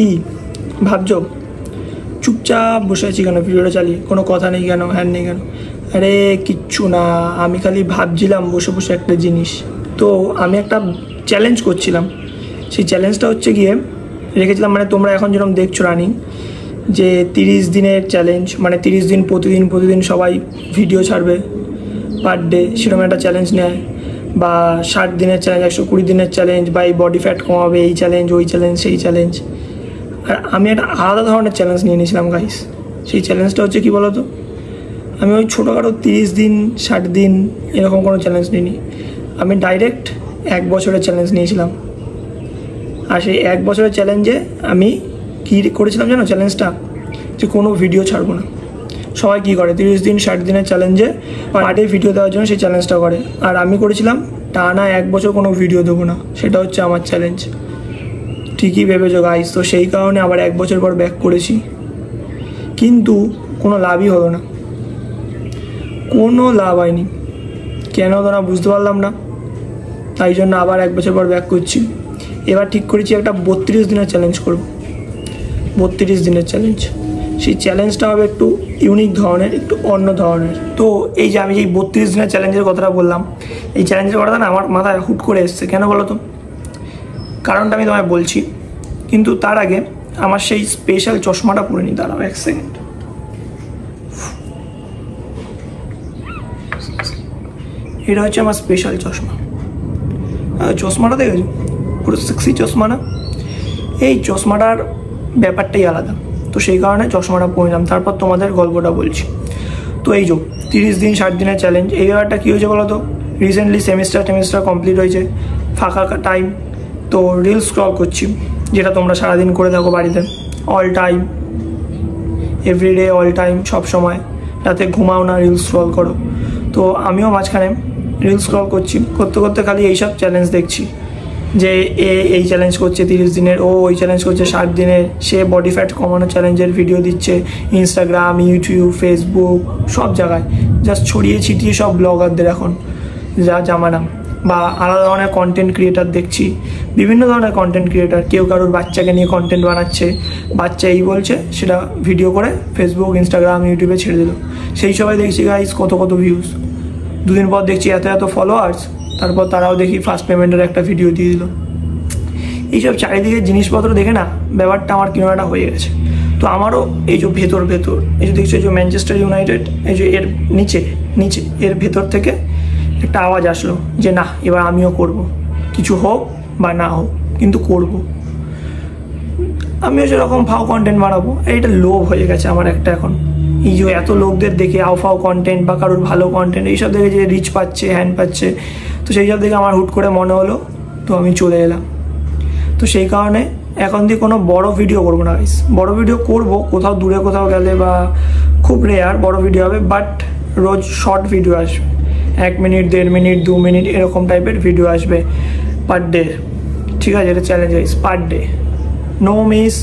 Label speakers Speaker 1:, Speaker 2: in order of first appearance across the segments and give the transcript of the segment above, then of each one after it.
Speaker 1: কি ভাবছো চুপচাপ বসে আছি কেন, ভিডিওটা চালিয়ে কোনো কথা নেই কেন, হ্যান নেই কেন? আরে কিচ্ছু না, আমি খালি ভাবছিলাম বসে বসে একটা জিনিস। তো আমি একটা চ্যালেঞ্জ করছিলাম, সেই চ্যালেঞ্জটা হচ্ছে গিয়ে রেখেছিলাম, মানে তোমরা এখন যেরকম দেখছো রানিং যে 30 দিনের চ্যালেঞ্জ, মানে 30 দিন প্রতিদিন সবাই ভিডিও ছাড়বে পার ডে, সেরকম একটা চ্যালেঞ্জ নেয়, বা 60 দিনের চ্যালেঞ্জ, 120 দিনের চ্যালেঞ্জ, বা এই বডি ফ্যাট কমাবে, এই চ্যালেঞ্জ, ওই চ্যালেঞ্জ, সেই চ্যালেঞ্জ। আর আমি একটা আলাদা ধরনের চ্যালেঞ্জ নিয়ে নিয়েছিলাম গাইস। সেই চ্যালেঞ্জটা হচ্ছে কী বলো তো, আমি ওই ছোটোখাটো 30 দিন 60 দিন এরকম কোনো চ্যালেঞ্জ নিইনি, আমি ডাইরেক্ট 1 বছরের চ্যালেঞ্জ নিয়েছিলাম। আর সেই 1 বছরের চ্যালেঞ্জে আমি কী করেছিলাম জানো চ্যালেঞ্জটা, যে কোনো ভিডিও ছাড়বো না। সবাই কী করে 30 দিন 60 দিনের চ্যালেঞ্জে পার ডে ভিডিও দেওয়ার জন্য সেই চ্যালেঞ্জটা করে, আর আমি করেছিলাম টানা 1 বছর কোনো ভিডিও দেবো না, সেটা হচ্ছে আমার চ্যালেঞ্জ। ঠিকই ভেবেছো গাইস, তো সেই কারণে আবার 1 বছর পর ব্যাক করেছি, কিন্তু কোনো লাভই হলো না, কোনো লাভ হয়নি। কেন তো না বুঝতে পারলাম না, তাই জন্য আবার 1 বছর পর ব্যাক করছি। এবার ঠিক করেছি একটা 32 দিনের চ্যালেঞ্জ করব, 32 দিনের চ্যালেঞ্জ। সেই চ্যালেঞ্জটা হবে একটু ইউনিক ধরনের, একটু অন্য ধরনের। তো এই যে আমি যে 32 দিনের চ্যালেঞ্জের কথাটা বললাম, এই চ্যালেঞ্জের কথাটা না আমার মাথায় হুট করে এসছে। কেন বলো তো, কারণটা আমি তোমায় বলছি, কিন্তু তার আগে আমার সেই স্পেশাল চশমাটা পরে নিই। দাঁড়াও 1 সেকেন্ড। এটা হচ্ছে আমার স্পেশাল চশমা। চশমাটা দেখেছো, পুরো সেক্সি চশমা না? এই চশমাটার ব্যাপারটাই আলাদা, তো সেই কারণে চশমাটা পরলাম। তারপর তোমাদের গল্পটা বলছি। তো এই যে 30 দিন 60 দিনের চ্যালেঞ্জ, এই ব্যাপারটা কী হয়েছে বলো তো, রিসেন্টলি সেমিস্টার কমপ্লিট হয়েছে, ফাঁকা টাইম, তো রিলস স্ক্রল করছি, যেটা তোমরা সারাদিন করে থাকো বাড়িতে, all time, everyday, all time, সব সময়, রাতে ঘুমাও না রিলস স্ক্রল করো। তো আমিও মাঝখানে রিলস স্ক্রল করছি, করতে করতে খালি এইসব চ্যালেঞ্জ দেখছি, যে এই চ্যালেঞ্জ করছে 30 দিনের, ওই চ্যালেঞ্জ করছে 60 দিনের, সে বডি ফ্যাট কমানো চ্যালেঞ্জের ভিডিও দিচ্ছে ইনস্টাগ্রাম, ইউটিউব, ফেসবুক, সব জায়গায় জাস্ট ছড়িয়ে ছিটিয়ে সব ব্লগারদের এখন যা জামানা। বা আলাদা ধরনের কন্টেন্ট ক্রিয়েটার দেখছি, বিভিন্ন ধরনের কন্টেন্ট ক্রিয়েটার, কেউ কারোর বাচ্চাকে নিয়ে কন্টেন্ট বানাচ্ছে, বাচ্চা এই বলছে, সেটা ভিডিও করে ফেসবুক, ইনস্টাগ্রাম, ইউটিউবে ছেড়ে দিল, সেই সবাই দেখছি গাইস কত ভিউজ, 2 দিন পর দেখছি এত ফলোয়ার্স, তারপর তারাও দেখি ফার্স্ট পেমেন্টের একটা ভিডিও দিয়ে দিল। এইসব চারিদিকে জিনিসপত্র দেখে না ব্যাপারটা আমার কিরকম একটা হয়ে গেছে। তো আমারও এই যে ভেতর এই যে দেখছো, এই যে ম্যানচেস্টার ইউনাইটেড, এই যে এর নিচে এর ভেতর থেকে একটা আওয়াজ আসলো যে না, এবার আমিও করব, কিছু হোক বা না হোক কিন্তু করব। আমিও সেরকম ফাও কন্টেন্ট বানাবো, এইটা লোভ হয়ে গেছে আমার একটা এখন। এই যে এত লোকদের দেখে আউফাও কন্টেন্ট বা কারোর ভালো কন্টেন্ট এইসব দেখে যে রিচ পাচ্ছে, হ্যান্ড পাচ্ছে, তো সেই সব দেখে আমার হুট করে মনে হলো, তো আমি চলে এলাম। তো সেই কারণে এখন দিয়ে কোনো বড় ভিডিও করবো না গাইস। বড় ভিডিও করব কোথাও দূরে কোথাও গেলে, বা খুব রেয়ার বড় ভিডিও হবে, বাট রোজ শর্ট ভিডিও আসবে, 1 মিনিট, 1.5 মিনিট, 2 মিনিট এরকম টাইপের ভিডিও আসবে পার ডে। ঠিক আছে, এটা challenge guys, per day, no miss.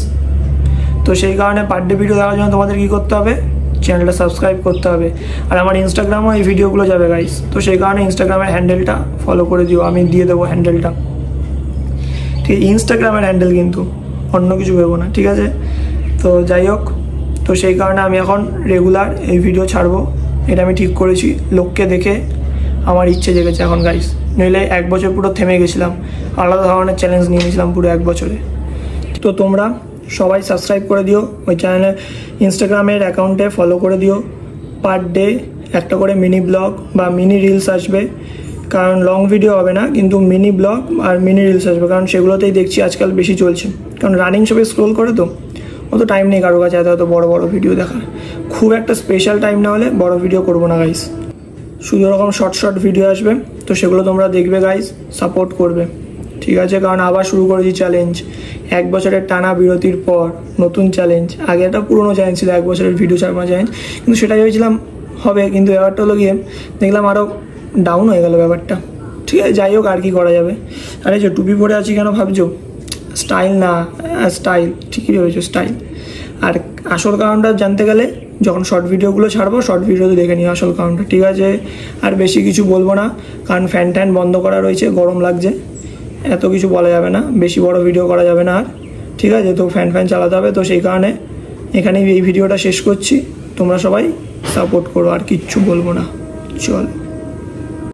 Speaker 1: তো সেই কারণে পার ডে ভিডিও দেওয়ার জন্য তোমাদের কী করতে হবে, চ্যানেলটা সাবস্ক্রাইব করতে হবে। আর আমার ইনস্টাগ্রামও এই ভিডিওগুলো যাবে গাইস, তো সেই কারণে ইনস্টাগ্রামের হ্যান্ডেলটা ফলো করে দিও, আমি দিয়ে দেবো হ্যান্ডেলটা। ঠিক, ইনস্টাগ্রামের হ্যান্ডেল, কিন্তু অন্য কিছু ভেবো না, ঠিক আছে? তো যাই হোক, তো সেই কারণে আমি এখন রেগুলার এই ভিডিও ছাড়বো, এটা আমি ঠিক করেছি। লোককে দেখে আমার ইচ্ছে জেগেছে এখন গাইস, নইলে 1 বছর পুরো থেমে গেছিলাম, আলাদা ধরনের চ্যালেঞ্জ নিয়ে নিয়েছিলাম পুরো 1 বছরে। তো তোমরা সবাই সাবস্ক্রাইব করে দিও, ওই চ্যানেলে ইনস্টাগ্রামের অ্যাকাউন্টে ফলো করে দিও। পার ডে একটা করে মিনি ব্লগ বা মিনি রিলস আসবে, কারণ লং ভিডিও হবে না, কিন্তু মিনি ব্লগ আর মিনি রিলস আসবে, কারণ সেগুলোতেই দেখছি আজকাল বেশি চলছে। কারণ রানিং সবাই স্ক্রোল করে, তো অত টাইম নেই কারো কাছে এত বড় ভিডিও দেখার। খুব একটা স্পেশাল টাইম না হলে বড় ভিডিও করবো না গাইস, শুধু এরকম শর্ট ভিডিও আসবে, তো সেগুলো তোমরা দেখবে গাইস, সাপোর্ট করবে, ঠিক আছে? কারণ আবার শুরু করেছি চ্যালেঞ্জ, 1 বছরের টানা বিরতির পর নতুন চ্যালেঞ্জ। আগে একটা পুরোনো চ্যালেঞ্জ ছিল 1 বছরের ভিডিও ছাড়ানো চ্যালেঞ্জ, কিন্তু সেটা ভেবেছিলাম হবে, কিন্তু ব্যাপারটা হলো গিয়ে দেখলাম আরও ডাউন হয়ে গেল ব্যাপারটা। ঠিক আছে, যাই হোক, আর কি করা যাবে। আরে যে টুপি পরে আছি কেন ভাবছো, স্টাইল না, স্টাইল ঠিকই ভেবেছো, স্টাইল। আর আসল কারণটা জানতে গেলে যখন শর্ট ভিডিওগুলো ছাড়বো, শর্ট ভিডিওতে দেখে নিও আসল কারণটা, ঠিক আছে? আর বেশি কিছু বলবো না, কারণ ফ্যান বন্ধ করা রয়েছে, গরম লাগছে, এত কিছু বলা যাবে না, বেশি বড় ভিডিও করা যাবে না। আর ঠিক আছে, তো ফ্যান চালাতে হবে। তো সেই কারণে এখানেই এই ভিডিওটা শেষ করছি। তোমরা সবাই সাপোর্ট করো, আর কিচ্ছু বলবো না। চল।